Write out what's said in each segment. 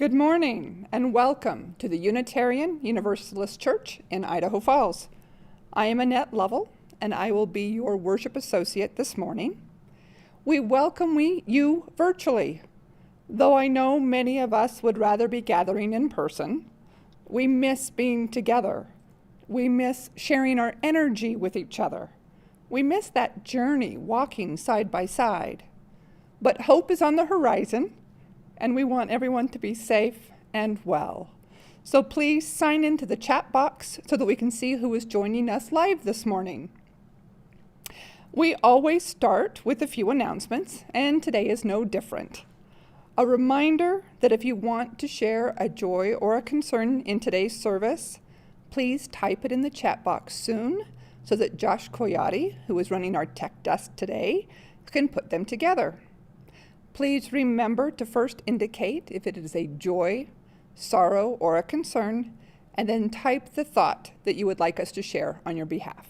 Good morning and welcome to the Unitarian Universalist Church in Idaho Falls. I am Annette Lovell and I will be your worship associate this morning. We welcome you virtually. Though I know many of us would rather be gathering in person, we miss being together. We miss sharing our energy with each other. We miss that journey walking side by side. But hope is on the horizon, and we want everyone to be safe and well. So please sign into the chat box so that we can see who is joining us live this morning. We always start with a few announcements, and today is no different. A reminder that if you want to share a joy or a concern in today's service, please type it in the chat box soon so that Josh Coyote, who is running our tech desk today, can put them together. Please remember to first indicate if it is a joy, sorrow, or a concern, and then type the thought that you would like us to share on your behalf.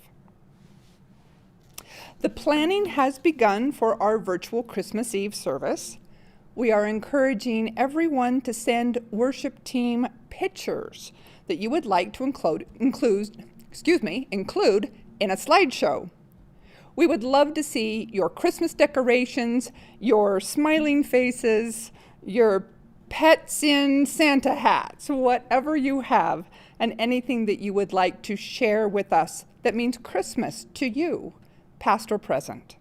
The planning has begun for our virtual Christmas Eve service. We are encouraging everyone to send worship team pictures that you would like to include in a slideshow. We would love to see your Christmas decorations, your smiling faces, your pets in Santa hats, whatever you have, and anything that you would like to share with us that means Christmas to you, past or present.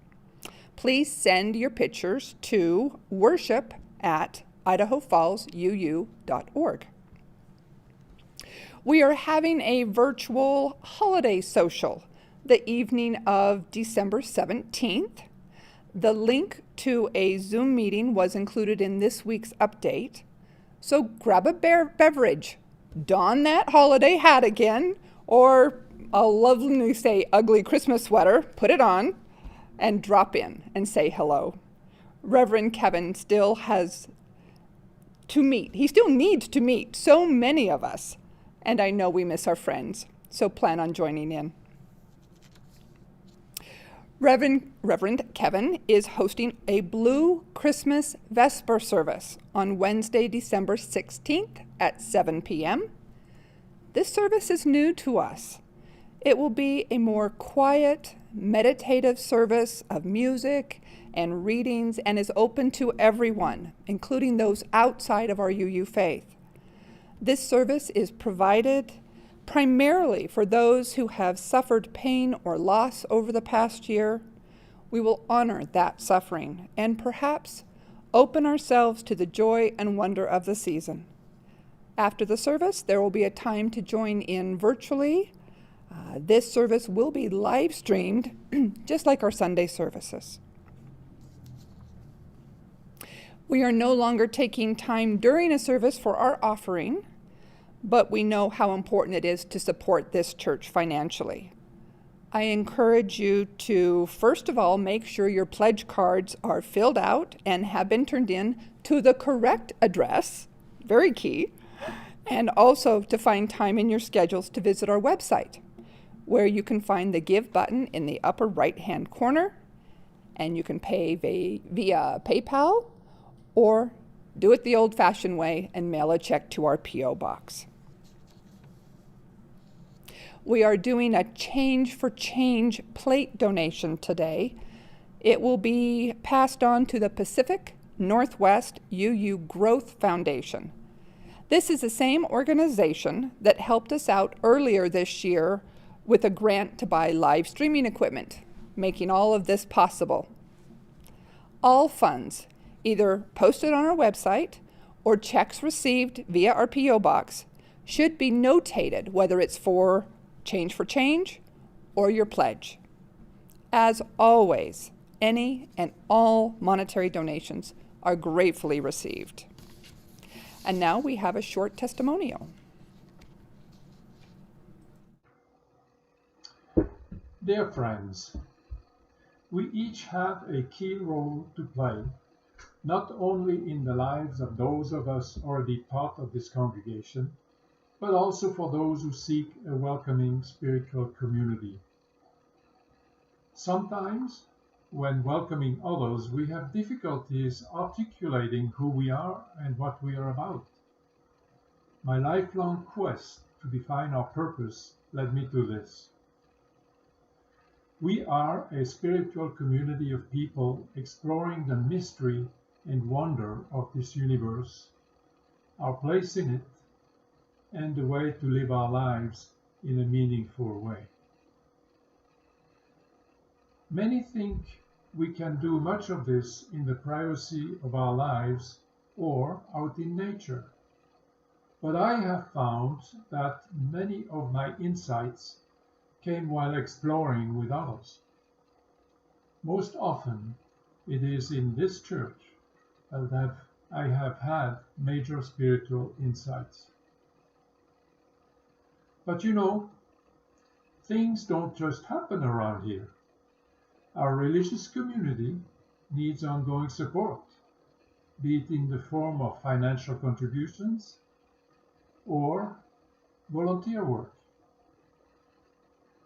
Please send your pictures to worship@idahofallsuu.org. We are having a virtual holiday social the evening of December 17th. The link to a Zoom meeting was included in this week's update. So grab a beverage, don that holiday hat again, or I'll lovingly say ugly Christmas sweater, put it on, and drop in and say hello. Reverend Kevin still has to meet. He still needs to meet so many of us, and I know we miss our friends, so plan on joining in. Reverend Kevin is hosting a Blue Christmas Vesper service on Wednesday, December 16th at 7 p.m. This service is new to us. It will be a more quiet, meditative service of music and readings and is open to everyone, including those outside of our UU faith. This service is provided primarily for those who have suffered pain or loss over the past year. We will honor that suffering and perhaps open ourselves to the joy and wonder of the season. After the service, there will be a time to join in virtually. This service will be live streamed, just like our Sunday services. We are no longer taking time during a service for our offering, but we know how important it is to support this church financially. I encourage you to, first of all, make sure your pledge cards are filled out and have been turned in to the correct address, very key, and also to find time in your schedules to visit our website, where you can find the Give button in the upper right-hand corner, and you can pay via PayPal or do it the old-fashioned way and mail a check to our P.O. box. We are doing a Change for Change plate donation today. It will be passed on to the Pacific Northwest UU Growth Foundation. This is the same organization that helped us out earlier this year with a grant to buy live streaming equipment, making all of this possible. All funds, either posted on our website or checks received via our P.O. box, should be notated whether it's for Change for Change or your pledge. As always, any and all monetary donations are gratefully received. And now we have a short testimonial. Dear friends, we each have a key role to play, not only in the lives of those of us already part of this congregation, but also for those who seek a welcoming spiritual community. Sometimes, when welcoming others, we have difficulties articulating who we are and what we are about. My lifelong quest to define our purpose led me to this. We are a spiritual community of people exploring the mystery and wonder of this universe, our place in it, and the way to live our lives in a meaningful way. Many think we can do much of this in the privacy of our lives or out in nature. But I have found that many of my insights came while exploring with others. Most often, it is in this church that I have had major spiritual insights. But you know, things don't just happen around here. Our religious community needs ongoing support, be it in the form of financial contributions or volunteer work.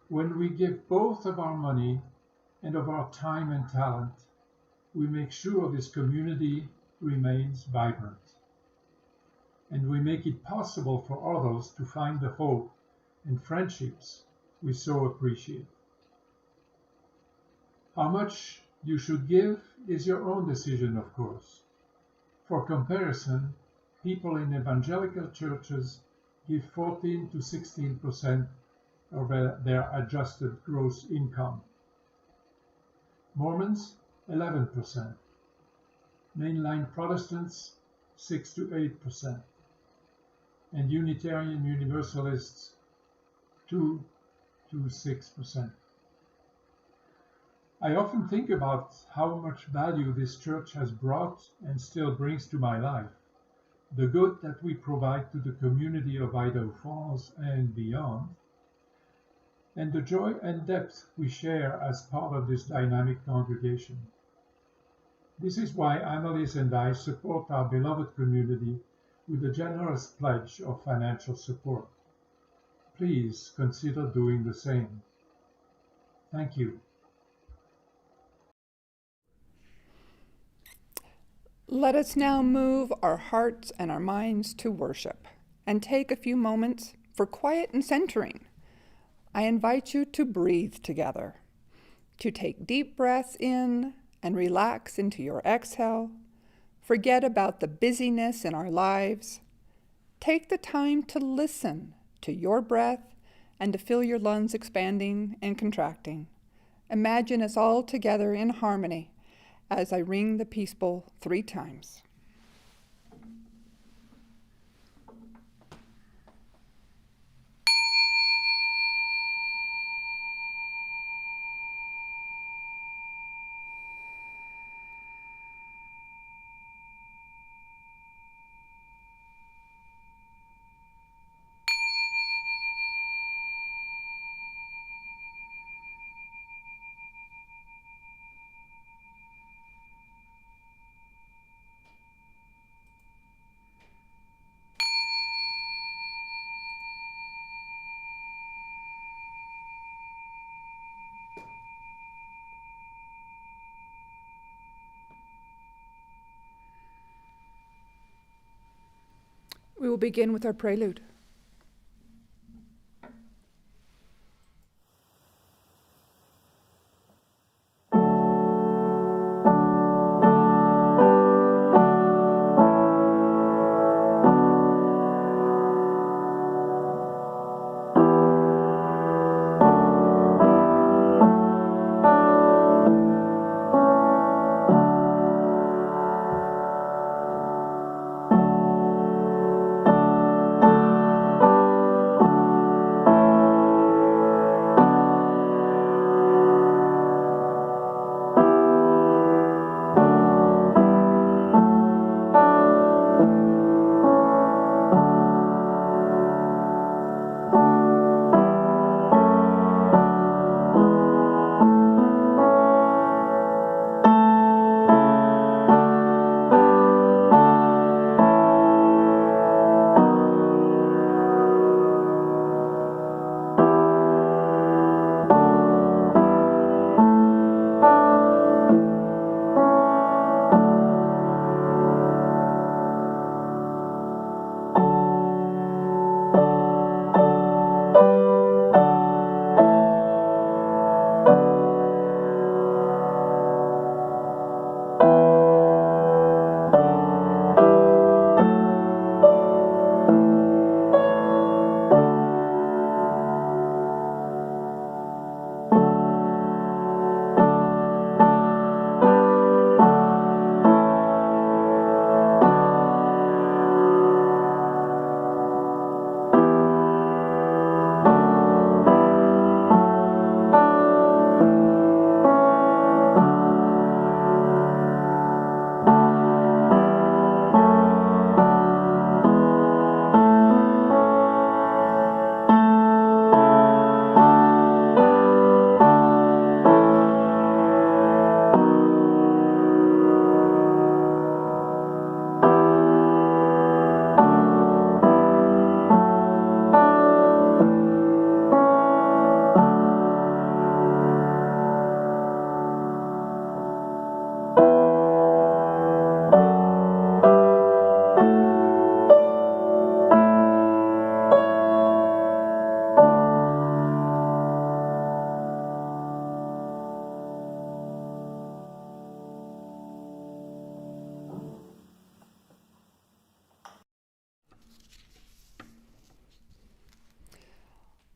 When we give both of our money and of our time and talent, we make sure this community remains vibrant. And we make it possible for others to find the hope and friendships we so appreciate. How much you should give is your own decision, of course. For comparison, people in evangelical churches give 14 to 16% of their adjusted gross income. Mormons, 11%. Mainline Protestants, 6 to 8%. And Unitarian Universalists, 2 to 6%. I often think about how much value this church has brought and still brings to my life, the good that we provide to the community of Idaho Falls and beyond, and the joy and depth we share as part of this dynamic congregation. This is why Annalise and I support our beloved community with a generous pledge of financial support. Please consider doing the same. Thank you. Let us now move our hearts and our minds to worship and take a few moments for quiet and centering. I invite you to breathe together, to take deep breaths in and relax into your exhale. Forget about the busyness in our lives. Take the time to listen to your breath and to feel your lungs expanding and contracting. Imagine us all together in harmony as I ring the peace bowl 3 times. We will begin with our prelude.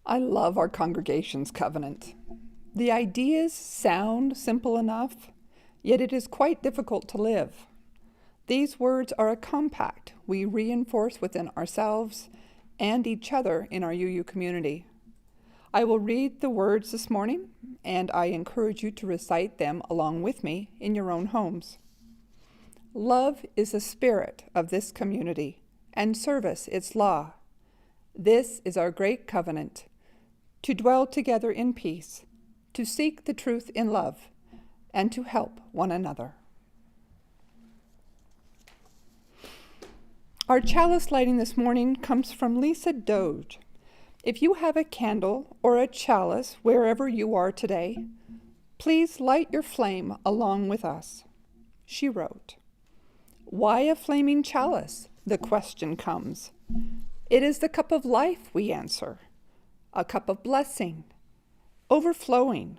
I love our congregation's covenant. The ideas sound simple enough, yet it is quite difficult to live. These words are a compact we reinforce within ourselves and each other in our UU community. I will read the words this morning, and I encourage you to recite them along with me in your own homes. Love is the spirit of this community, and service its law. This is our great covenant, to dwell together in peace, to seek the truth in love, and to help one another. Our chalice lighting this morning comes from Lisa Doge. If you have a candle or a chalice wherever you are today, please light your flame along with us. She wrote, "Why a flaming chalice?" the question comes. It is the cup of life, we answer. A cup of blessing, overflowing,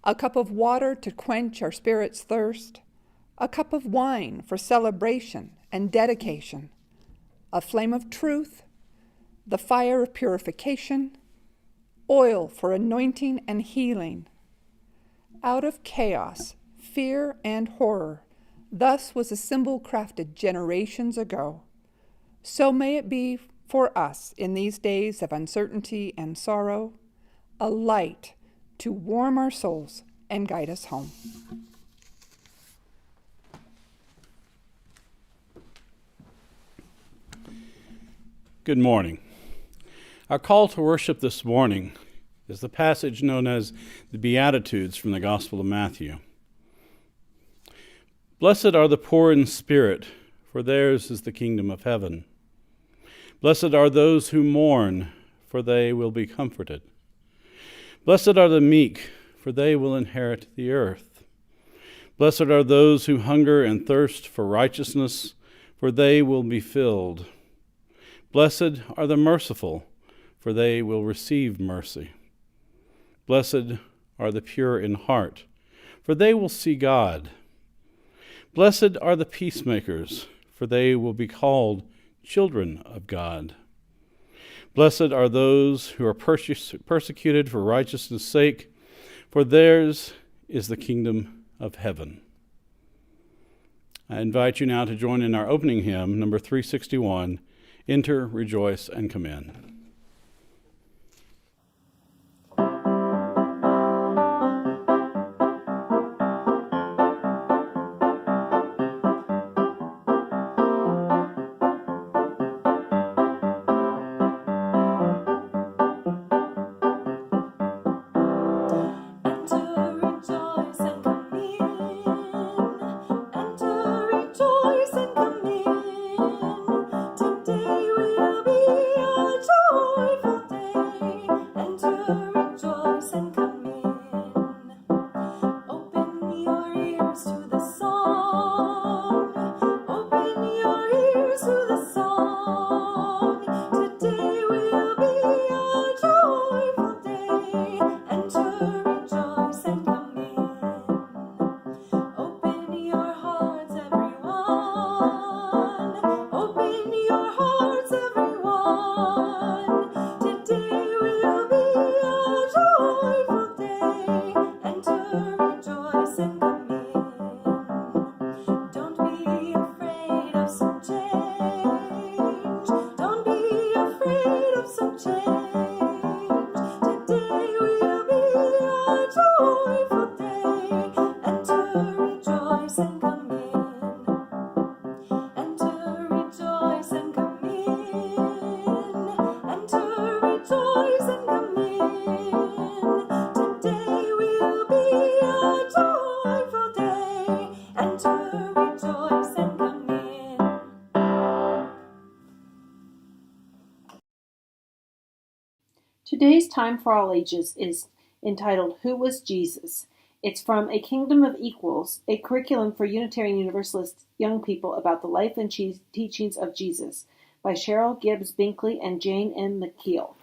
a cup of water to quench our spirit's thirst, a cup of wine for celebration and dedication, a flame of truth, the fire of purification, oil for anointing and healing. Out of chaos, fear, and horror, thus was a symbol crafted generations ago. So may it be for us in these days of uncertainty and sorrow, a light to warm our souls and guide us home. Good morning. Our call to worship this morning is the passage known as the Beatitudes from the Gospel of Matthew. Blessed are the poor in spirit, for theirs is the kingdom of heaven. Blessed are those who mourn, for they will be comforted. Blessed are the meek, for they will inherit the earth. Blessed are those who hunger and thirst for righteousness, for they will be filled. Blessed are the merciful, for they will receive mercy. Blessed are the pure in heart, for they will see God. Blessed are the peacemakers, for they will be called children of God. Blessed are those who are persecuted for righteousness' sake, for theirs is the kingdom of heaven. I invite you now to join in our opening hymn, number 361, Enter, Rejoice, and Come In. Today's Time for All Ages is entitled Who Was Jesus? It's from A Kingdom of Equals, a curriculum for Unitarian Universalist young people about the life and teachings of Jesus, by Cheryl Gibbs Binkley and Jane M. McKeel.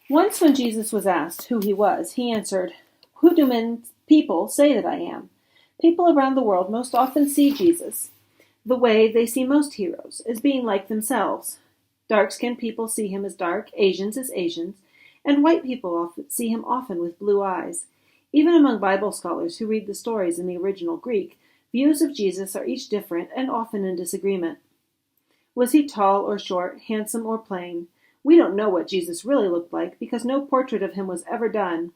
Once when Jesus was asked who he was, he answered, "Who do people say that I am?" People around the world most often see Jesus the way they see most heroes, as being like themselves. Dark-skinned people see him as dark, Asians as Asians, and white people often see him often with blue eyes. Even among Bible scholars who read the stories in the original Greek, views of Jesus are each different and often in disagreement. Was he tall or short, handsome or plain? We don't know what Jesus really looked like because no portrait of him was ever done,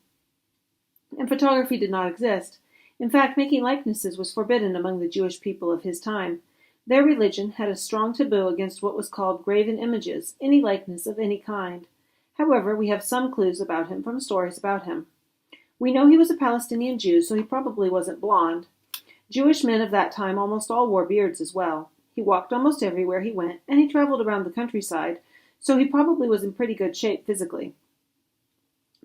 and photography did not exist. In fact, making likenesses was forbidden among the Jewish people of his time. Their religion had a strong taboo against what was called graven images, any likeness of any kind. However, we have some clues about him from stories about him. We know he was a Palestinian Jew, so he probably wasn't blonde. Jewish men of that time almost all wore beards as well. He walked almost everywhere he went, and he traveled around the countryside, so he probably was in pretty good shape physically.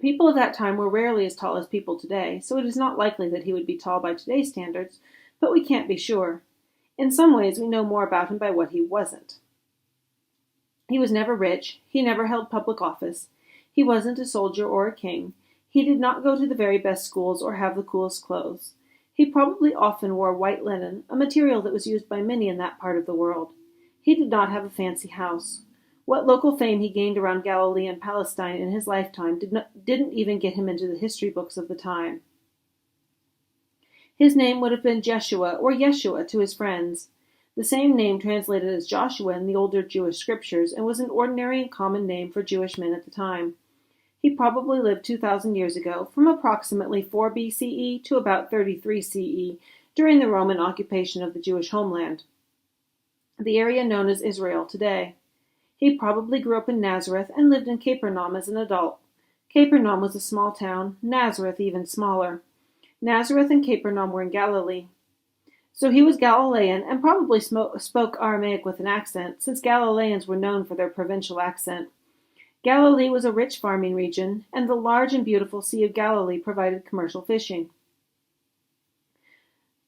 People of that time were rarely as tall as people today, so it is not likely that he would be tall by today's standards, but we can't be sure. In some ways, we know more about him by what he wasn't. He was never rich. He never held public office. He wasn't a soldier or a king. He did not go to the very best schools or have the coolest clothes. He probably often wore white linen, a material that was used by many in that part of the world. He did not have a fancy house. What local fame he gained around Galilee and Palestine in his lifetime didn't even get him into the history books of the time. His name would have been Jeshua or Yeshua to his friends. The same name translated as Joshua in the older Jewish scriptures and was an ordinary and common name for Jewish men at the time. He probably lived 2,000 years ago, from approximately 4 BCE to about 33 CE, during the Roman occupation of the Jewish homeland, the area known as Israel today. He probably grew up in Nazareth and lived in Capernaum as an adult. Capernaum was a small town, Nazareth even smaller. Nazareth and Capernaum were in Galilee. So he was Galilean and probably spoke Aramaic with an accent, since Galileans were known for their provincial accent. Galilee was a rich farming region, and the large and beautiful Sea of Galilee provided commercial fishing.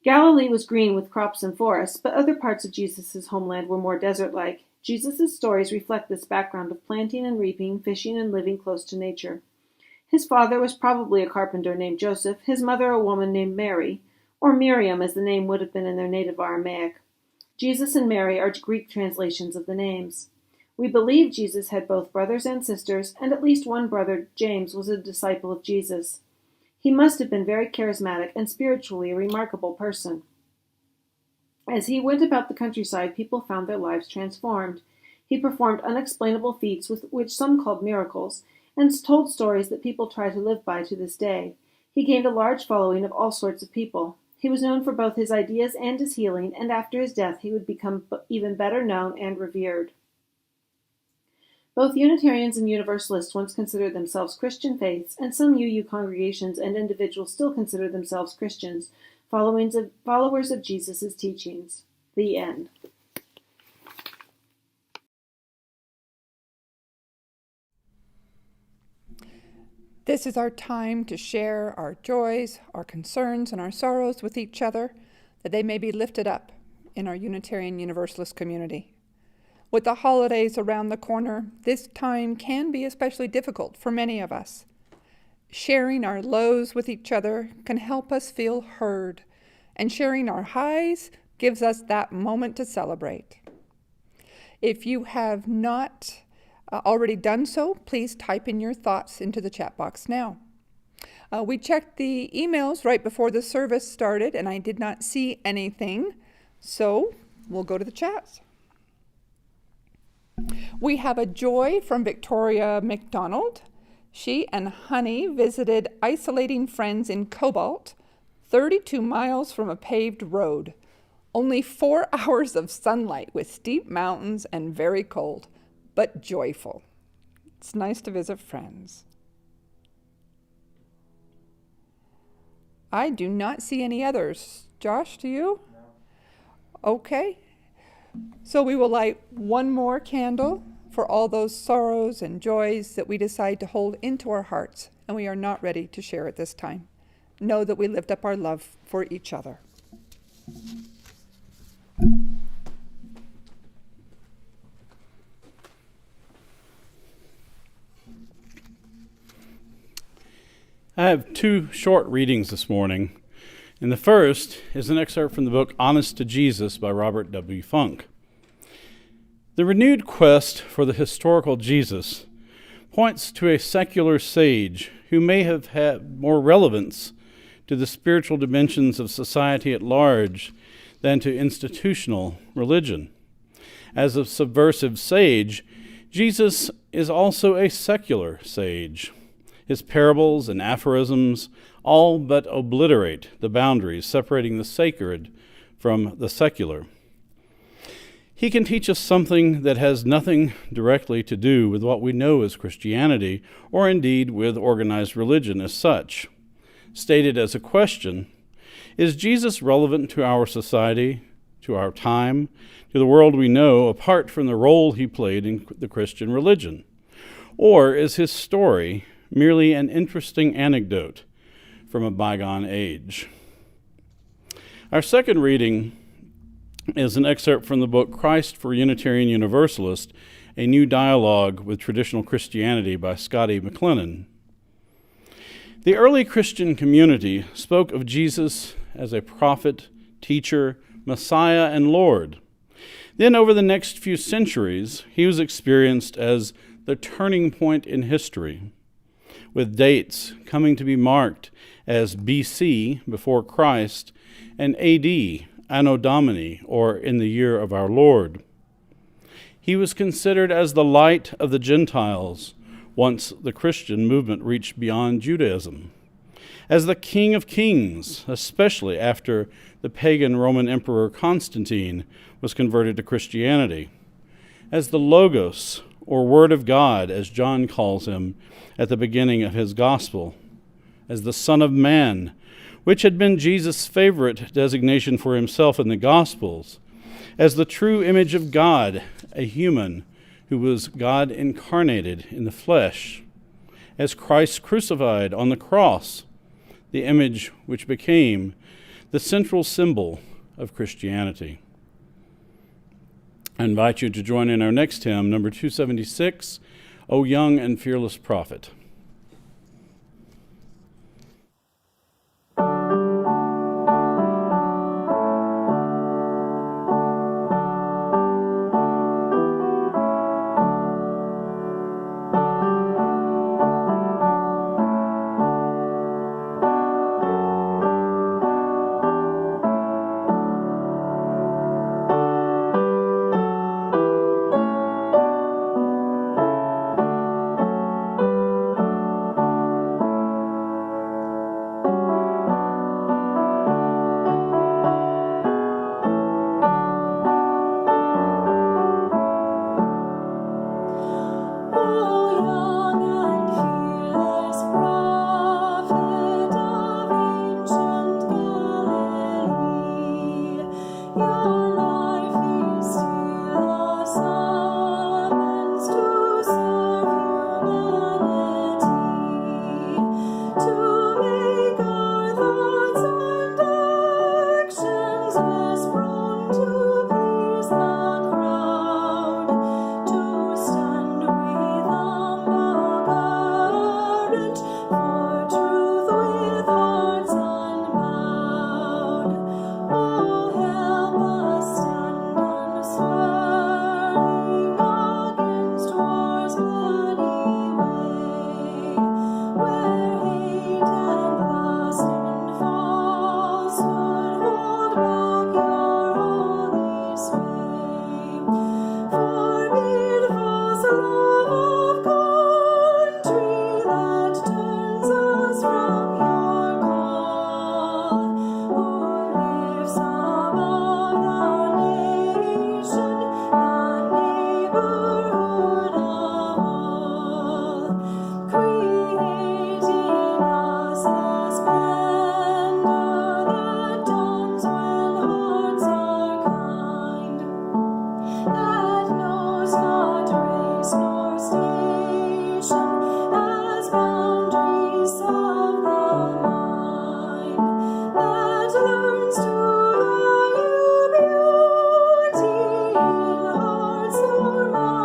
Galilee was green with crops and forests, but other parts of Jesus' homeland were more desert-like. Jesus' stories reflect this background of planting and reaping, fishing and living close to nature. His father was probably a carpenter named Joseph, his mother a woman named Mary, or Miriam as the name would have been in their native Aramaic. Jesus and Mary are Greek translations of the names. We believe Jesus had both brothers and sisters, and at least one brother, James, was a disciple of Jesus. He must have been very charismatic and spiritually a remarkable person. As he went about the countryside, people found their lives transformed. He performed unexplainable feats, which some called miracles, and told stories that people try to live by to this day. He gained a large following of all sorts of people. He was known for both his ideas and his healing, and after his death he would become even better known and revered. Both Unitarians and Universalists once considered themselves Christian faiths, and some UU congregations and individuals still consider themselves Christians, followers of Jesus' teachings. The end. This is our time to share our joys, our concerns, and our sorrows with each other, that they may be lifted up in our Unitarian Universalist community. With the holidays around the corner, this time can be especially difficult for many of us. Sharing our lows with each other can help us feel heard, and sharing our highs gives us that moment to celebrate. If you have not already done so, please type in your thoughts into the chat box now. We checked the emails right before the service started, and I did not see anything, so we'll go to the chats. We have a joy from Victoria McDonald. She and Honey visited isolating friends in Cobalt, 32 miles from a paved road. Only 4 hours of sunlight with steep mountains and very cold, but joyful. It's nice to visit friends. I do not see any others. Josh, do you? No. Okay. So we will light one more candle for all those sorrows and joys that we decide to hold into our hearts, and we are not ready to share at this time. Know that we lift up our love for each other. I have 2 short readings this morning, and the first is an excerpt from the book Honest to Jesus by Robert W. Funk. The renewed quest for the historical Jesus points to a secular sage who may have had more relevance to the spiritual dimensions of society at large than to institutional religion. As a subversive sage, Jesus is also a secular sage. His parables and aphorisms all but obliterate the boundaries separating the sacred from the secular. He can teach us something that has nothing directly to do with what we know as Christianity, or indeed with organized religion as such. Stated as a question, is Jesus relevant to our society, to our time, to the world we know, apart from the role he played in the Christian religion? Or is his story merely an interesting anecdote from a bygone age? Our second reading is an excerpt from the book Christ for Unitarian Universalist, a new dialogue with traditional Christianity by Scotty McLennan. The early Christian community spoke of Jesus as a prophet, teacher, Messiah, and Lord. Then over the next few centuries, he was experienced as the turning point in history, with dates coming to be marked as BC, before Christ, and AD, Anno Domini, or in the year of our Lord. He was considered as the light of the Gentiles once the Christian movement reached beyond Judaism, as the King of Kings, especially after the pagan Roman Emperor Constantine was converted to Christianity, as the Logos, or Word of God, as John calls him at the beginning of his Gospel, as the Son of Man, which had been Jesus' favorite designation for himself in the Gospels, as the true image of God, a human who was God incarnated in the flesh, as Christ crucified on the cross, the image which became the central symbol of Christianity. I invite you to join in our next hymn, number 276, O Young and Fearless Prophet. Hearts or minds.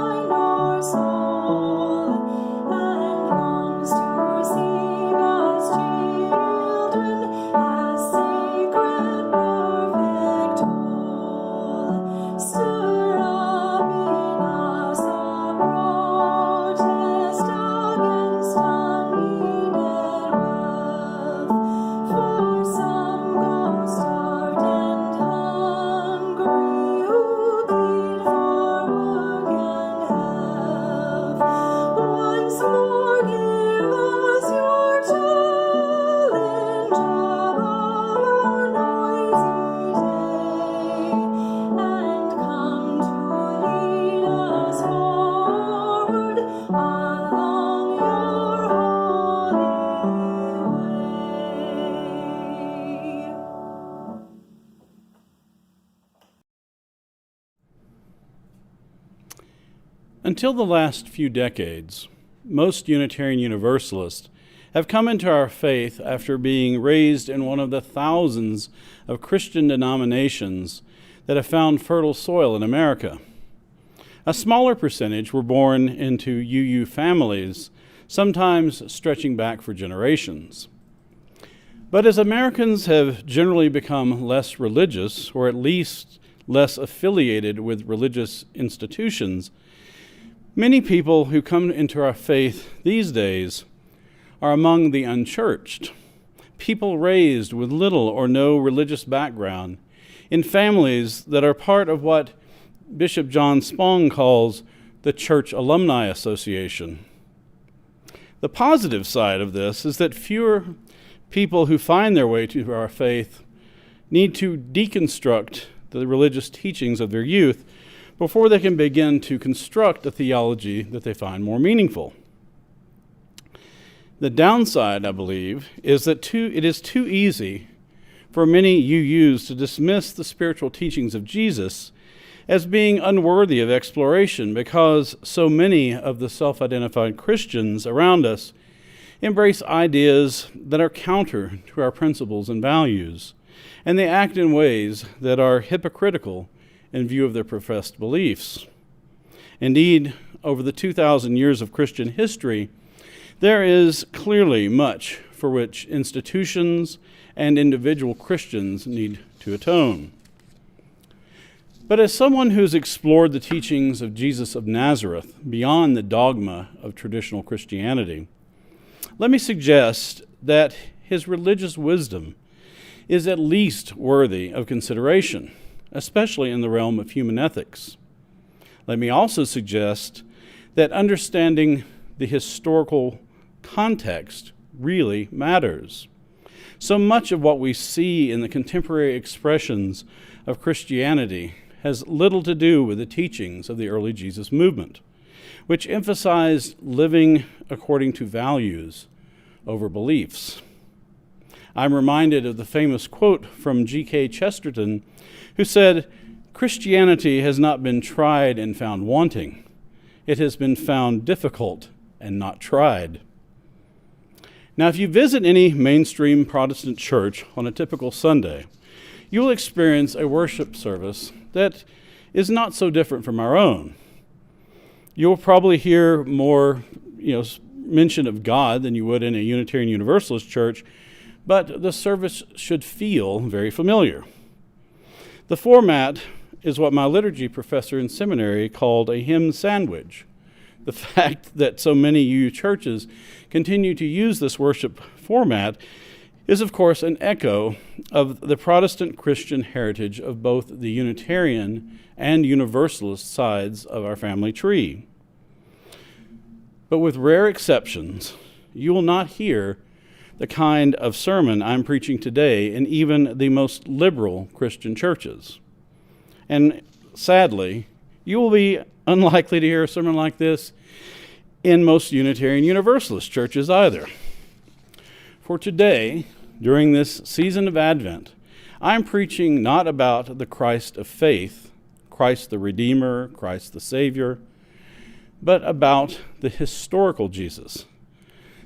Until the last few decades, most Unitarian Universalists have come into our faith after being raised in one of the thousands of Christian denominations that have found fertile soil in America. A smaller percentage were born into UU families, sometimes stretching back for generations. But as Americans have generally become less religious, or at least less affiliated with religious institutions, many people who come into our faith these days are among the unchurched, people raised with little or no religious background in families that are part of what Bishop John Spong calls the Church Alumni Association. The positive side of this is that fewer people who find their way to our faith need to deconstruct the religious teachings of their youth before they can begin to construct a theology that they find more meaningful. The downside, I believe, is that it is too easy for many UUs to dismiss the spiritual teachings of Jesus as being unworthy of exploration because so many of the self-identified Christians around us embrace ideas that are counter to our principles and values, and they act in ways that are hypocritical in view of their professed beliefs. Indeed, over the 2,000 years of Christian history, there is clearly much for which institutions and individual Christians need to atone. But as someone who's explored the teachings of Jesus of Nazareth beyond the dogma of traditional Christianity, let me suggest that his religious wisdom is at least worthy of consideration, especially in the realm of human ethics. Let me also suggest that understanding the historical context really matters. So much of what we see in the contemporary expressions of Christianity has little to do with the teachings of the early Jesus movement, which emphasized living according to values over beliefs. I'm reminded of the famous quote from G.K. Chesterton, who said, "Christianity has not been tried and found wanting. It has been found difficult and not tried." Now, if you visit any mainstream Protestant church on a typical Sunday, you will experience a worship service that is not so different from our own. You'll probably hear more, mention of God than you would in a Unitarian Universalist church, but the service should feel very familiar. The format is what my liturgy professor in seminary called a hymn sandwich. The fact that so many UU churches continue to use this worship format is, of course, an echo of the Protestant Christian heritage of both the Unitarian and Universalist sides of our family tree. But with rare exceptions, you will not hear the kind of sermon I'm preaching today in even the most liberal Christian churches. And sadly, you will be unlikely to hear a sermon like this in most Unitarian Universalist churches either. For today, during this season of Advent, I'm preaching not about the Christ of faith, Christ the Redeemer, Christ the Savior, but about the historical Jesus,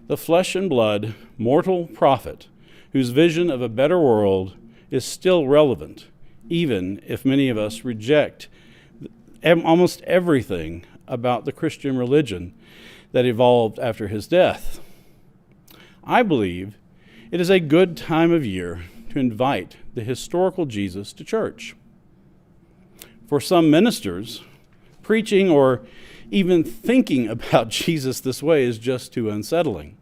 the flesh and blood, mortal prophet, whose vision of a better world is still relevant, even if many of us reject almost everything about the Christian religion that evolved after his death. I believe it is a good time of year to invite the historical Jesus to church. For some ministers, preaching or even thinking about Jesus this way is just too unsettling.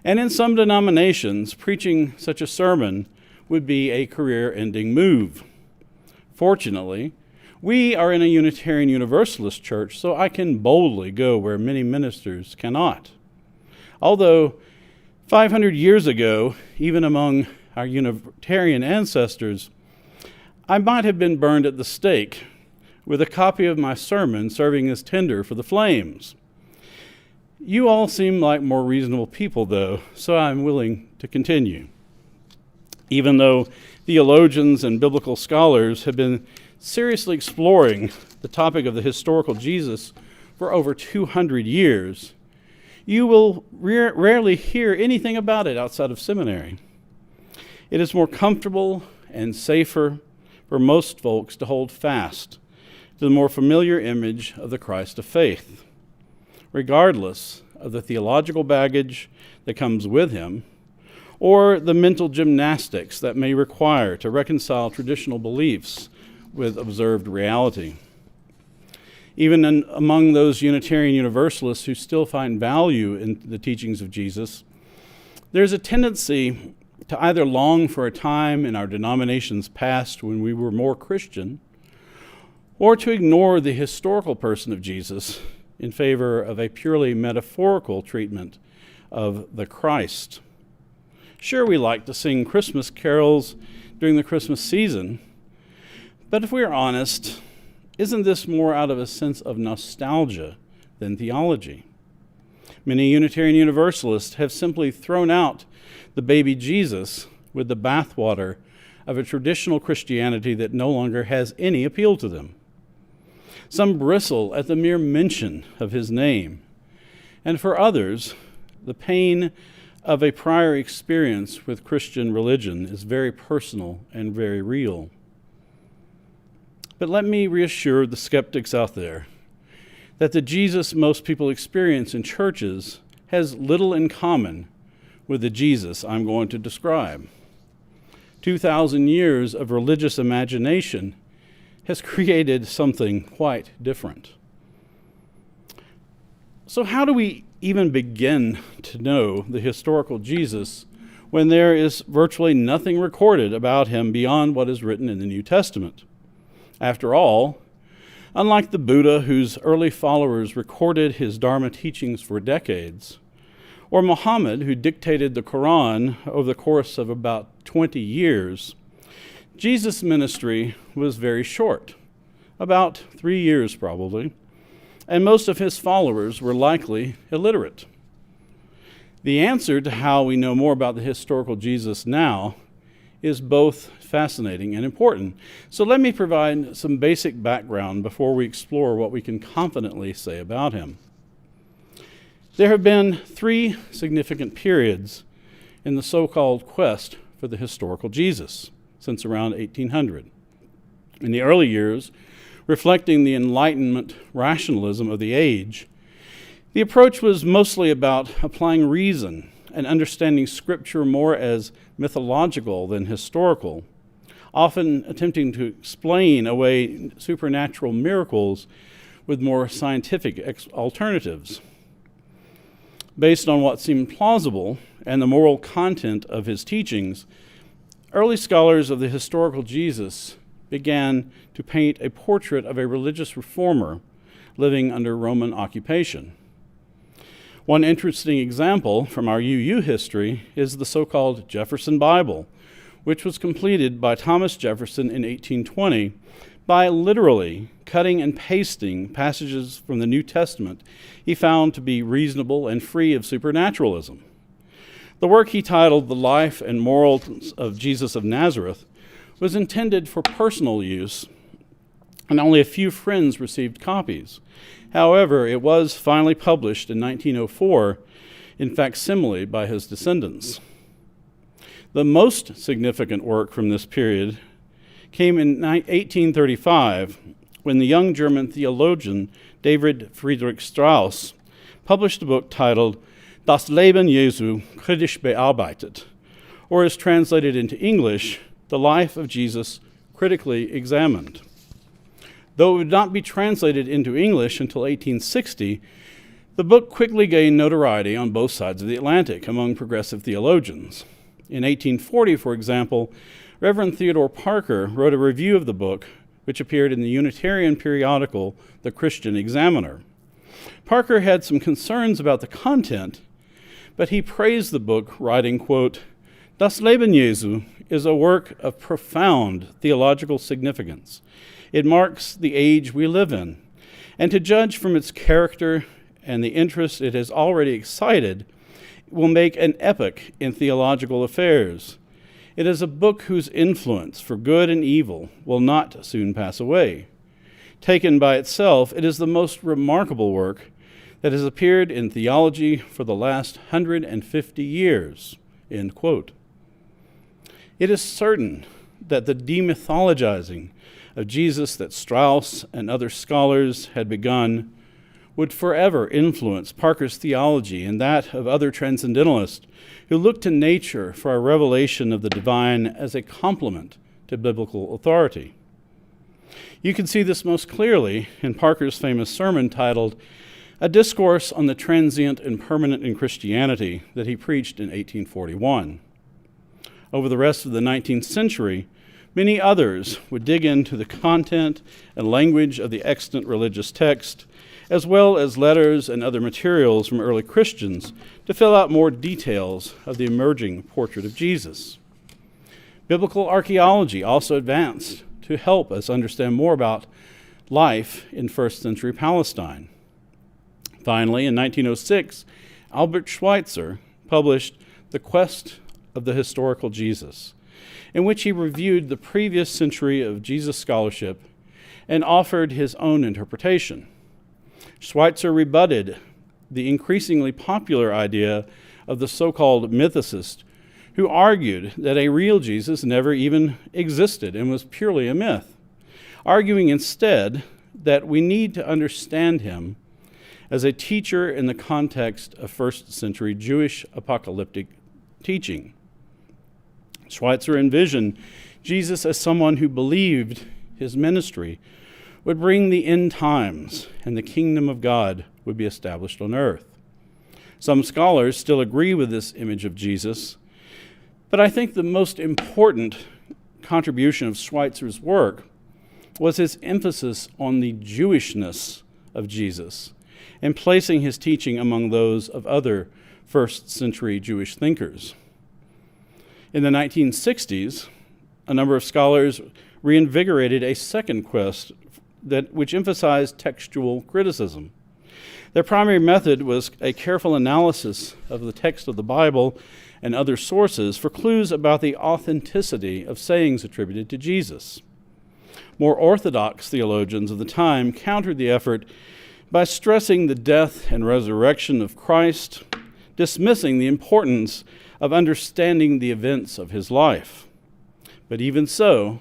And in some denominations, preaching such a sermon would be a career-ending move. Fortunately, we are in a Unitarian Universalist church, so I can boldly go where many ministers cannot. Although 500 years ago, even among our Unitarian ancestors, I might have been burned at the stake with a copy of my sermon serving as tinder for the flames. You all seem like more reasonable people, though, so I'm willing to continue. Even though theologians and biblical scholars have been seriously exploring the topic of the historical Jesus for over 200 years, you will rarely hear anything about it outside of seminary. It is more comfortable and safer for most folks to hold fast to the more familiar image of the Christ of faith, regardless of the theological baggage that comes with him or the mental gymnastics that may require to reconcile traditional beliefs with observed reality. Even among those Unitarian Universalists who still find value in the teachings of Jesus, there's a tendency to either long for a time in our denomination's past when we were more Christian, or to ignore the historical person of Jesus in favor of a purely metaphorical treatment of the Christ. Sure, we like to sing Christmas carols during the Christmas season, but if we're honest, isn't this more out of a sense of nostalgia than theology? Many Unitarian Universalists have simply thrown out the baby Jesus with the bathwater of a traditional Christianity that no longer has any appeal to them. Some bristle at the mere mention of his name, and for others, the pain of a prior experience with Christian religion is very personal and very real. But let me reassure the skeptics out there that the Jesus most people experience in churches has little in common with the Jesus I'm going to describe. 2,000 years of religious imagination has created something quite different. So how do we even begin to know the historical Jesus when there is virtually nothing recorded about him beyond what is written in the New Testament? After all, unlike the Buddha, whose early followers recorded his Dharma teachings for decades, or Muhammad, who dictated the Quran over the course of about 20 years, Jesus' ministry was very short, about 3 years probably, and most of his followers were likely illiterate. The answer to how we know more about the historical Jesus now is both fascinating and important. So let me provide some basic background before we explore what we can confidently say about him. There have been 3 significant periods in the so-called quest for the historical Jesus since around 1800. In the early years, reflecting the Enlightenment rationalism of the age, the approach was mostly about applying reason and understanding Scripture more as mythological than historical, often attempting to explain away supernatural miracles with more scientific alternatives. Based on what seemed plausible and the moral content of his teachings, early scholars of the historical Jesus began to paint a portrait of a religious reformer living under Roman occupation. One interesting example from our UU history is the so-called Jefferson Bible, which was completed by Thomas Jefferson in 1820 by literally cutting and pasting passages from the New Testament he found to be reasonable and free of supernaturalism. The work he titled The Life and Morals of Jesus of Nazareth was intended for personal use, and only a few friends received copies. However, it was finally published in 1904 in facsimile by his descendants. The most significant work from this period came in 1835 when the young German theologian David Friedrich Strauss published a book titled Das Leben Jesu kritisch bearbeitet, or as translated into English, The Life of Jesus Critically Examined. Though it would not be translated into English until 1860, the book quickly gained notoriety on both sides of the Atlantic among progressive theologians. In 1840, for example, Reverend Theodore Parker wrote a review of the book, which appeared in the Unitarian periodical, The Christian Examiner. Parker had some concerns about the content, but he praised the book, writing, quote, Das Leben Jesu is a work of profound theological significance. It marks the age we live in, and to judge from its character and the interest it has already excited, it will make an epoch in theological affairs. It is a book whose influence for good and evil will not soon pass away. Taken by itself, it is the most remarkable work that has appeared in theology for the last 150 years, end quote. It is certain that the demythologizing of Jesus that Strauss and other scholars had begun would forever influence Parker's theology and that of other transcendentalists who looked to nature for a revelation of the divine as a complement to biblical authority. You can see this most clearly in Parker's famous sermon titled A Discourse on the Transient and Permanent in Christianity that he preached in 1841. Over the rest of the 19th century, many others would dig into the content and language of the extant religious text, as well as letters and other materials from early Christians to fill out more details of the emerging portrait of Jesus. Biblical archaeology also advanced to help us understand more about life in first century Palestine. Finally, in 1906, Albert Schweitzer published The Quest of the Historical Jesus, in which he reviewed the previous century of Jesus scholarship and offered his own interpretation. Schweitzer rebutted the increasingly popular idea of the so-called mythicist, who argued that a real Jesus never even existed and was purely a myth, arguing instead that we need to understand him as a teacher in the context of first century Jewish apocalyptic teaching. Schweitzer envisioned Jesus as someone who believed his ministry would bring the end times and the kingdom of God would be established on earth. Some scholars still agree with this image of Jesus, but I think the most important contribution of Schweitzer's work was his emphasis on the Jewishness of Jesus and placing his teaching among those of other first century Jewish thinkers. In the 1960s, a number of scholars reinvigorated a second quest which emphasized textual criticism. Their primary method was a careful analysis of the text of the Bible and other sources for clues about the authenticity of sayings attributed to Jesus. More orthodox theologians of the time countered the effort by stressing the death and resurrection of Christ, dismissing the importance of understanding the events of his life. But even so,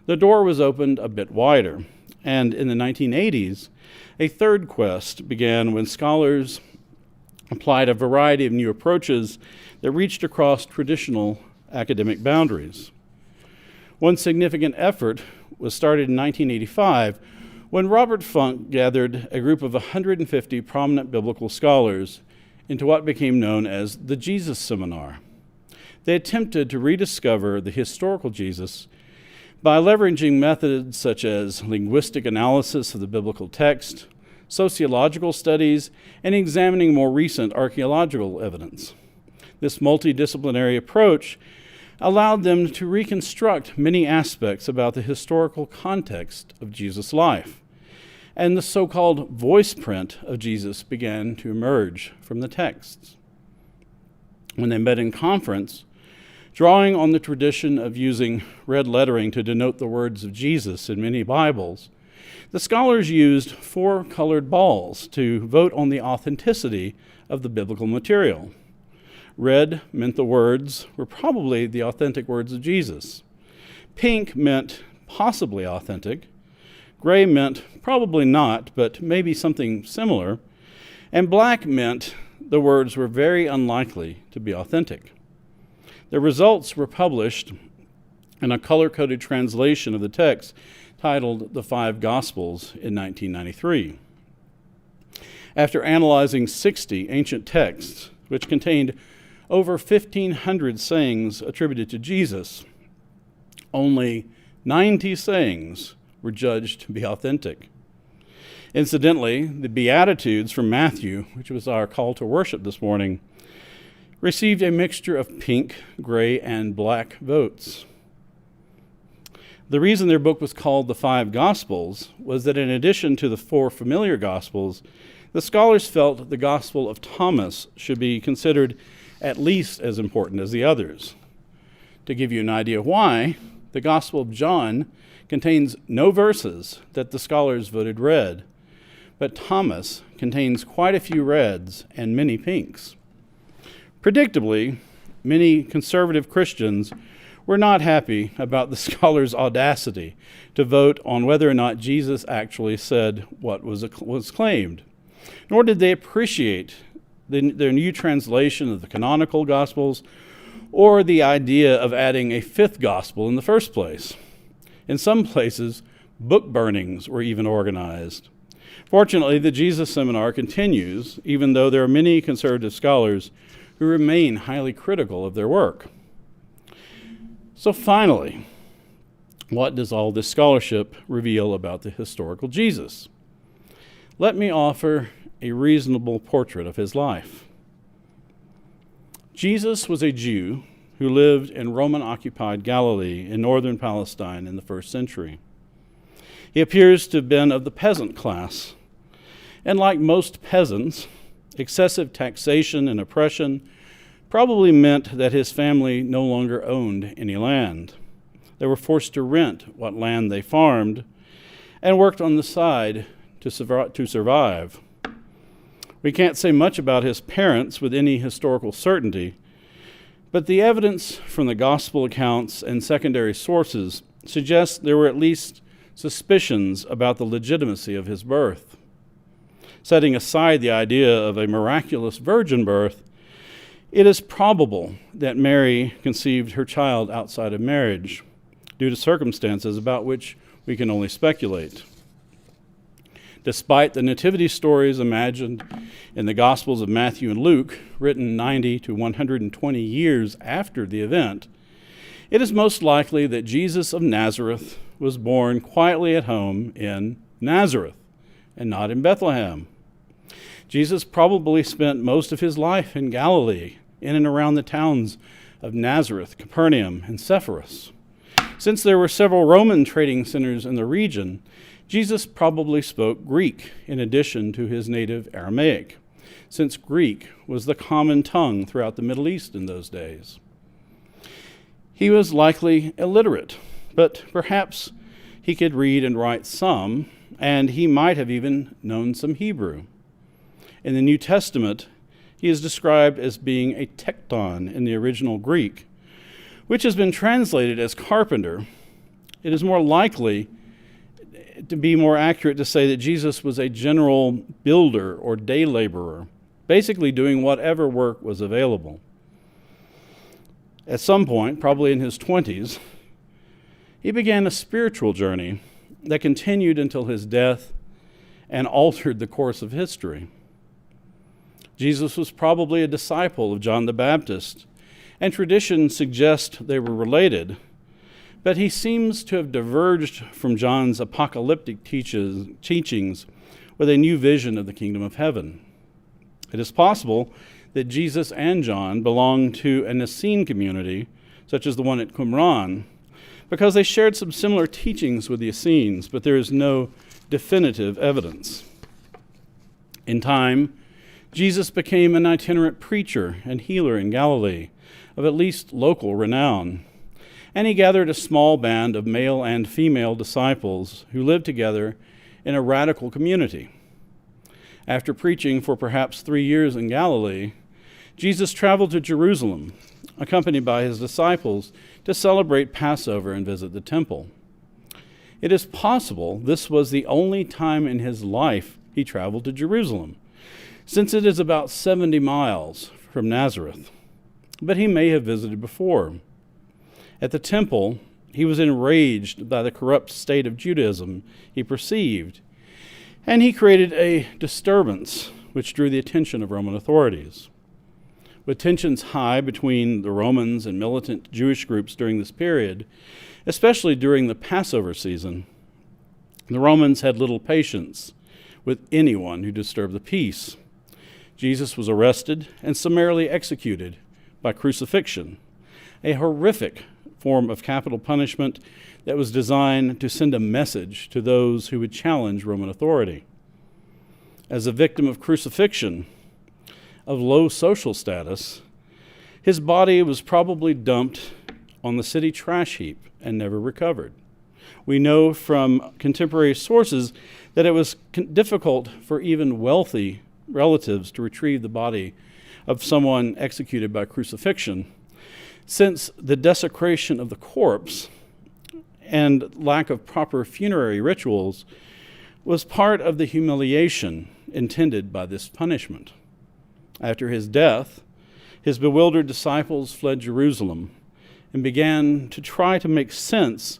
the door was opened a bit wider, and in the 1980s, a third quest began when scholars applied a variety of new approaches that reached across traditional academic boundaries. One significant effort was started in 1985 when Robert Funk gathered a group of 150 prominent biblical scholars into what became known as the Jesus Seminar. They attempted to rediscover the historical Jesus by leveraging methods such as linguistic analysis of the biblical text, sociological studies, and examining more recent archaeological evidence. This multidisciplinary approach allowed them to reconstruct many aspects about the historical context of Jesus' life, and the so-called voice print of Jesus began to emerge from the texts. When they met in conference, drawing on the tradition of using red lettering to denote the words of Jesus in many Bibles, the scholars used 4 colored balls to vote on the authenticity of the biblical material. Red meant the words were probably the authentic words of Jesus. Pink meant possibly authentic. Gray meant probably not, but maybe something similar. And black meant the words were very unlikely to be authentic. The results were published in a color-coded translation of the text titled The Five Gospels in 1993. After analyzing 60 ancient texts, which contained over 1,500 sayings attributed to Jesus, only 90 sayings were judged to be authentic. Incidentally, the Beatitudes from Matthew, which was our call to worship this morning, received a mixture of pink, gray, and black votes. The reason their book was called The Five Gospels was that in addition to the 4 familiar Gospels, the scholars felt the Gospel of Thomas should be considered at least as important as the others. To give you an idea why, the Gospel of John contains no verses that the scholars voted red, but Thomas contains quite a few reds and many pinks. Predictably, many conservative Christians were not happy about the scholars' audacity to vote on whether or not Jesus actually said what was claimed, nor did they appreciate their new translation of the canonical Gospels or the idea of adding a fifth Gospel in the first place. In some places, book burnings were even organized. Fortunately, the Jesus Seminar continues, even though there are many conservative scholars who remain highly critical of their work. So finally, what does all this scholarship reveal about the historical Jesus? Let me offer a reasonable portrait of his life. Jesus was a Jew who lived in Roman-occupied Galilee in northern Palestine in the first century. He appears to have been of the peasant class, and like most peasants, excessive taxation and oppression probably meant that his family no longer owned any land. They were forced to rent what land they farmed and worked on the side to survive. We can't say much about his parents with any historical certainty, but the evidence from the gospel accounts and secondary sources suggests there were at least suspicions about the legitimacy of his birth. Setting aside the idea of a miraculous virgin birth, it is probable that Mary conceived her child outside of marriage, due to circumstances about which we can only speculate. Despite the nativity stories imagined in the Gospels of Matthew and Luke, written 90 to 120 years after the event, it is most likely that Jesus of Nazareth was born quietly at home in Nazareth and not in Bethlehem. Jesus probably spent most of his life in Galilee, in and around the towns of Nazareth, Capernaum, and Sepphoris. Since there were several Roman trading centers in the region, Jesus probably spoke Greek in addition to his native Aramaic, since Greek was the common tongue throughout the Middle East in those days. He was likely illiterate, but perhaps he could read and write some, and he might have even known some Hebrew. In the New Testament, he is described as being a tekton in the original Greek, which has been translated as carpenter. It is more likely to be more accurate to say that Jesus was a general builder or day laborer, basically doing whatever work was available. At some point, probably in his 20s, he began a spiritual journey that continued until his death and altered the course of history. Jesus was probably a disciple of John the Baptist, and tradition suggests they were related, but he seems to have diverged from John's apocalyptic teachings with a new vision of the kingdom of heaven. It is possible that Jesus and John belonged to an Essene community, such as the one at Qumran, because they shared some similar teachings with the Essenes, but there is no definitive evidence. In time, Jesus became an itinerant preacher and healer in Galilee, of at least local renown, and he gathered a small band of male and female disciples who lived together in a radical community. After preaching for perhaps 3 years in Galilee, Jesus traveled to Jerusalem, accompanied by his disciples, to celebrate Passover and visit the temple. It is possible this was the only time in his life he traveled to Jerusalem, since it is about 70 miles from Nazareth, but he may have visited before. At the temple, he was enraged by the corrupt state of Judaism he perceived, and he created a disturbance which drew the attention of Roman authorities. With tensions high between the Romans and militant Jewish groups during this period, especially during the Passover season, the Romans had little patience with anyone who disturbed the peace. Jesus was arrested and summarily executed by crucifixion, a horrific form of capital punishment that was designed to send a message to those who would challenge Roman authority. As a victim of crucifixion, of low social status, his body was probably dumped on the city trash heap and never recovered. We know from contemporary sources that it was difficult for even wealthy relatives to retrieve the body of someone executed by crucifixion, since the desecration of the corpse and lack of proper funerary rituals was part of the humiliation intended by this punishment. After his death, his bewildered disciples fled Jerusalem and began to try to make sense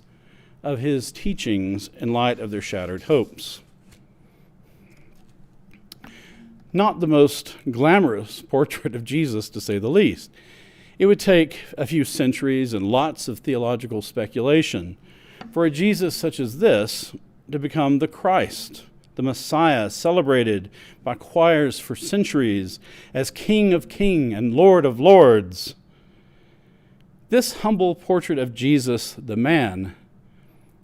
of his teachings in light of their shattered hopes. Not the most glamorous portrait of Jesus, to say the least. It would take a few centuries and lots of theological speculation for a Jesus such as this to become the Christ, the Messiah celebrated by choirs for centuries as King of Kings and Lord of Lords. This humble portrait of Jesus, the man,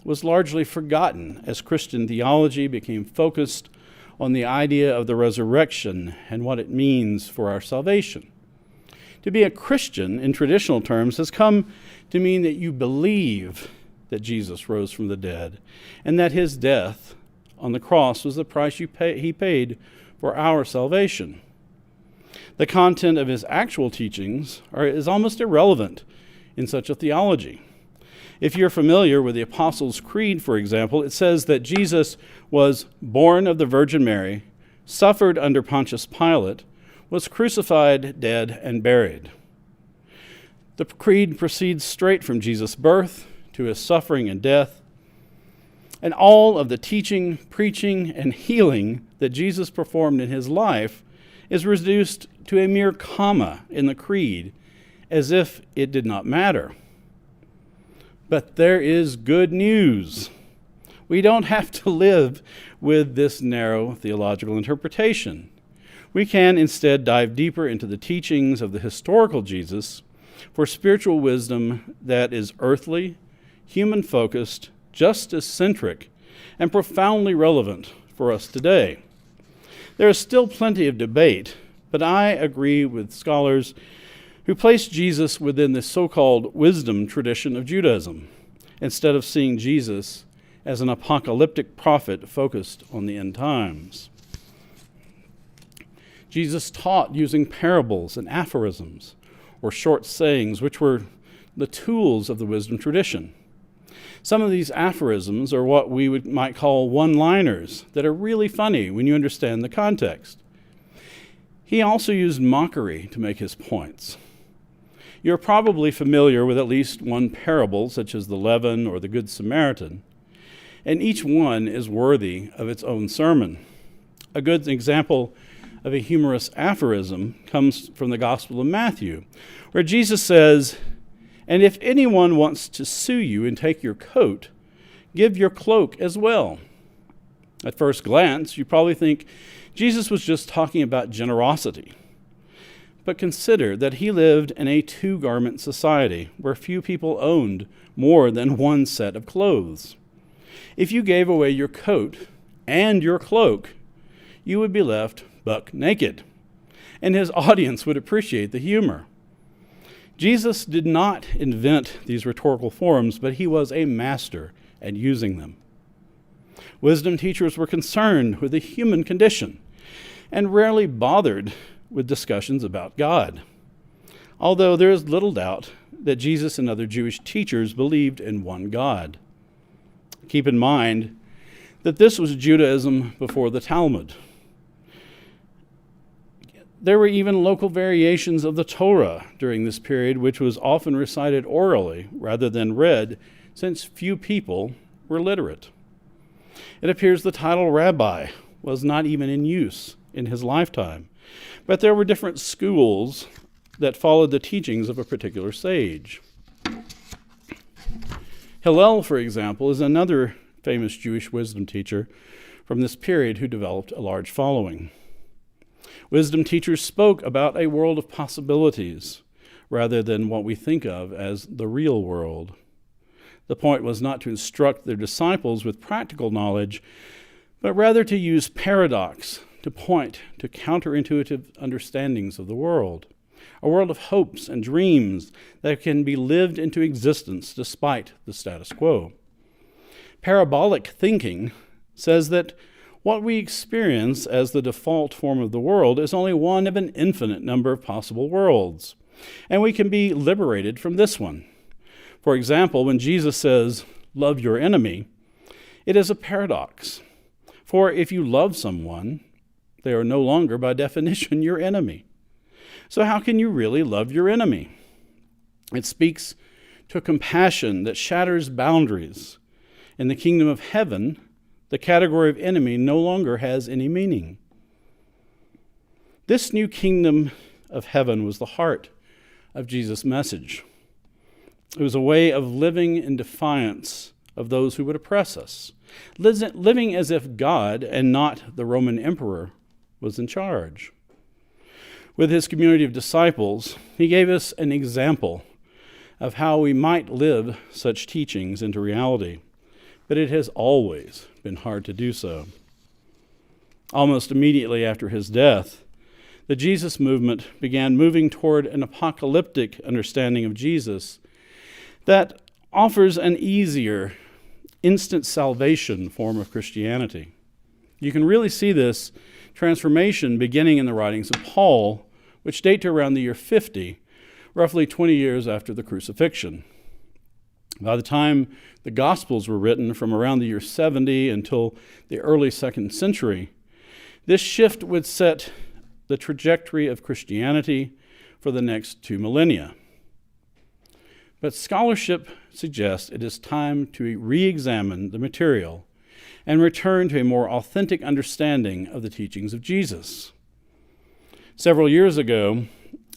was largely forgotten as Christian theology became focused on the idea of the resurrection and what it means for our salvation. To be a Christian, in traditional terms, has come to mean that you believe that Jesus rose from the dead and that his death on the cross was the price he paid for our salvation. The content of his actual teachings is almost irrelevant in such a theology. If you're familiar with the Apostles' Creed, for example, it says that Jesus was born of the Virgin Mary, suffered under Pontius Pilate, was crucified, dead, and buried. The creed proceeds straight from Jesus' birth to his suffering and death, and all of the teaching, preaching, and healing that Jesus performed in his life is reduced to a mere comma in the creed, as if it did not matter. But there is good news. We don't have to live with this narrow theological interpretation. We can instead dive deeper into the teachings of the historical Jesus for spiritual wisdom that is earthly, human-focused, justice-centric, and profoundly relevant for us today. There is still plenty of debate, but I agree with scholars who place Jesus within the so-called wisdom tradition of Judaism, instead of seeing Jesus as an apocalyptic prophet focused on the end times. Jesus taught using parables and aphorisms, or short sayings, which were the tools of the wisdom tradition. Some of these aphorisms are what we might call one-liners that are really funny when you understand the context. He also used mockery to make his points. You're probably familiar with at least one parable, such as the leaven or the Good Samaritan, and each one is worthy of its own sermon. A good example of a humorous aphorism comes from the Gospel of Matthew, where Jesus says, "And if anyone wants to sue you and take your coat, give your cloak as well." At first glance, you probably think Jesus was just talking about generosity. But consider that he lived in a two-garment society where few people owned more than one set of clothes. If you gave away your coat and your cloak, you would be left buck naked, and his audience would appreciate the humor. Jesus did not invent these rhetorical forms, but he was a master at using them. Wisdom teachers were concerned with the human condition and rarely bothered with discussions about God, although there is little doubt that Jesus and other Jewish teachers believed in one God. Keep in mind that this was Judaism before the Talmud. There were even local variations of the Torah during this period, which was often recited orally rather than read, since few people were literate. It appears the title rabbi was not even in use in his lifetime, but there were different schools that followed the teachings of a particular sage. Hillel, for example, is another famous Jewish wisdom teacher from this period who developed a large following. Wisdom teachers spoke about a world of possibilities rather than what we think of as the real world. The point was not to instruct their disciples with practical knowledge, but rather to use paradox to point to counterintuitive understandings of the world, a world of hopes and dreams that can be lived into existence despite the status quo. Parabolic thinking says that what we experience as the default form of the world is only one of an infinite number of possible worlds, and we can be liberated from this one. For example, when Jesus says, "Love your enemy," it is a paradox. For if you love someone, they are no longer, by definition, your enemy. So how can you really love your enemy? It speaks to a compassion that shatters boundaries. In the kingdom of heaven, the category of enemy no longer has any meaning. This new kingdom of heaven was the heart of Jesus' message. It was a way of living in defiance of those who would oppress us, living as if God and not the Roman emperor was in charge. With his community of disciples, he gave us an example of how we might live such teachings into reality, but it has always been hard to do so. Almost immediately after his death, the Jesus movement began moving toward an apocalyptic understanding of Jesus that offers an easier, instant salvation form of Christianity. You can really see this transformation beginning in the writings of Paul, which date to around the year 50, roughly 20 years after the crucifixion. By the time the Gospels were written, from around the year 70 until the early 2nd century, this shift would set the trajectory of Christianity for the next 2 millennia. But scholarship suggests it is time to re-examine the material and return to a more authentic understanding of the teachings of Jesus. Several years ago,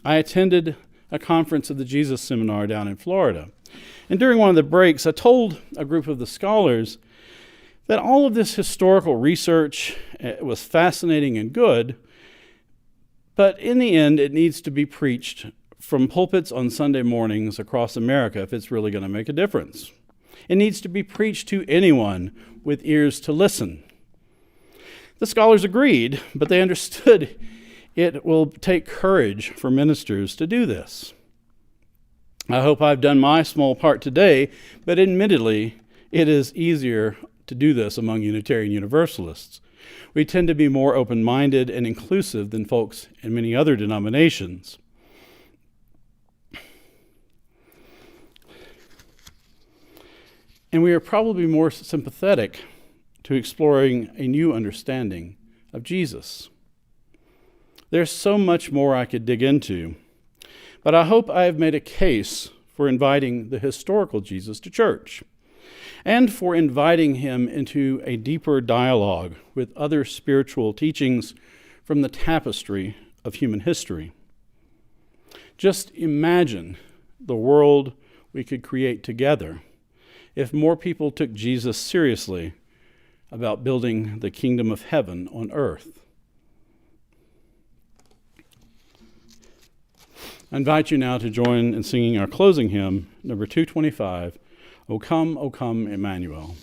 I attended a conference of the Jesus Seminar down in Florida. And during one of the breaks, I told a group of the scholars that all of this historical research was fascinating and good, but in the end, it needs to be preached from pulpits on Sunday mornings across America if it's really going to make a difference. It needs to be preached to anyone with ears to listen. The scholars agreed, but they understood it will take courage for ministers to do this. I hope I've done my small part today, but admittedly, it is easier to do this among Unitarian Universalists. We tend to be more open-minded and inclusive than folks in many other denominations. And we are probably more sympathetic to exploring a new understanding of Jesus. There's so much more I could dig into, but I hope I have made a case for inviting the historical Jesus to church and for inviting him into a deeper dialogue with other spiritual teachings from the tapestry of human history. Just imagine the world we could create together if more people took Jesus seriously about building the kingdom of heaven on earth. I invite you now to join in singing our closing hymn, number 225, O Come, Emmanuel.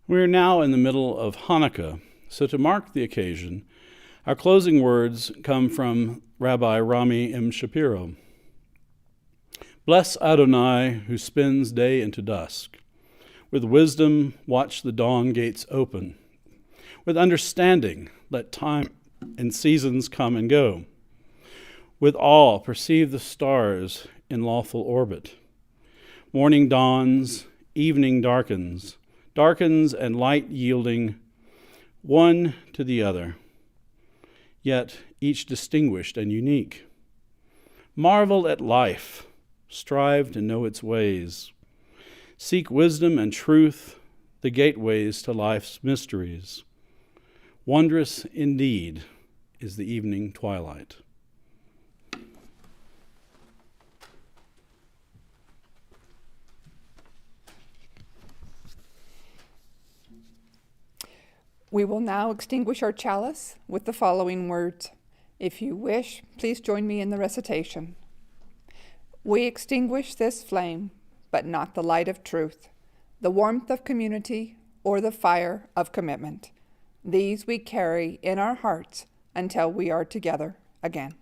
We are now in the middle of Hanukkah, so to mark the occasion, our closing words come from Rabbi Rami M. Shapiro. Bless Adonai, who spins day into dusk. With wisdom, watch the dawn gates open. With understanding, let time and seasons come and go. With awe, perceive the stars in lawful orbit. Morning dawns, evening darkens and light yielding one to the other, yet each distinguished and unique. Marvel at life, strive to know its ways. Seek wisdom and truth, the gateways to life's mysteries. Wondrous indeed is the evening twilight. We will now extinguish our chalice with the following words. If you wish, please join me in the recitation. We extinguish this flame, but not the light of truth, the warmth of community, or the fire of commitment. These we carry in our hearts until we are together again.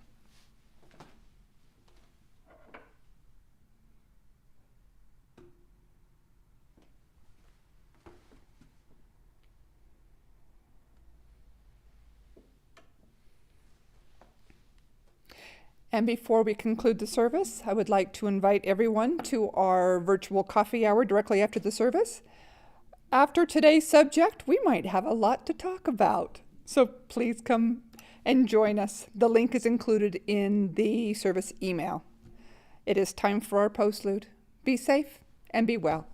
And before we conclude the service, I would like to invite everyone to our virtual coffee hour directly after the service. After today's subject, we might have a lot to talk about. So please come and join us. The link is included in the service email. It is time for our postlude. Be safe and be well.